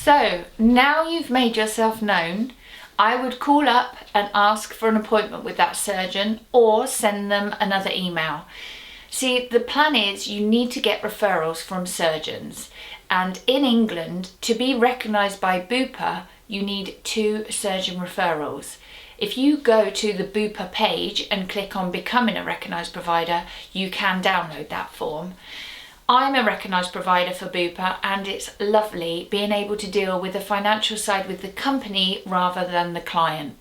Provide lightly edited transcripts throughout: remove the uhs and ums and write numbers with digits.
So now you've made yourself known, I would call up and ask for an appointment with that surgeon or send them another email. See, the plan is you need to get referrals from surgeons, and in England, to be recognised by Bupa, you need 2 surgeon referrals. If you go to the Bupa page and click on becoming a recognised provider, you can download that form. I'm a recognised provider for Bupa, and it's lovely being able to deal with the financial side with the company rather than the client.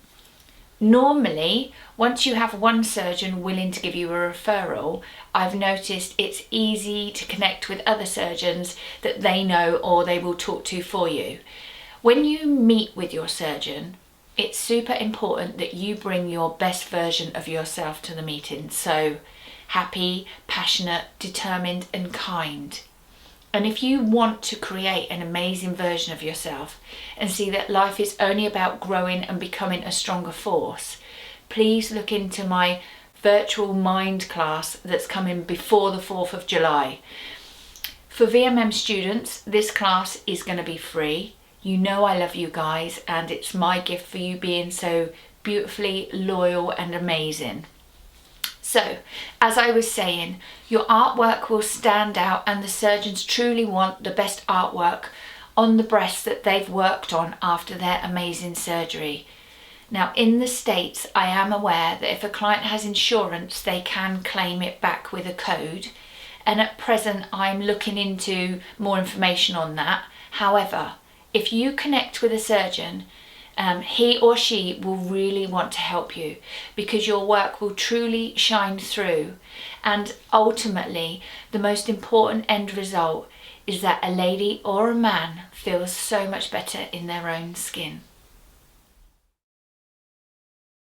Normally, once you have one surgeon willing to give you a referral, I've noticed it's easy to connect with other surgeons that they know or they will talk to for you. When you meet with your surgeon, it's super important that you bring your best version of yourself to the meeting. So happy, passionate, determined and kind. And if you want to create an amazing version of yourself and see that life is only about growing and becoming a stronger force, please look into my virtual mind class that's coming before the 4th of July. For VMM students, this class is going to be free. You know I love you guys, and it's my gift for you being so beautifully loyal and amazing. So, as I was saying, your artwork will stand out, and the surgeons truly want the best artwork on the breasts that they've worked on after their amazing surgery. Now, in the States, I am aware that if a client has insurance, they can claim it back with a code. And at present, I'm looking into more information on that. However, if you connect with a surgeon, he or she will really want to help you, because your work will truly shine through. And ultimately, the most important end result is that a lady or a man feels so much better in their own skin.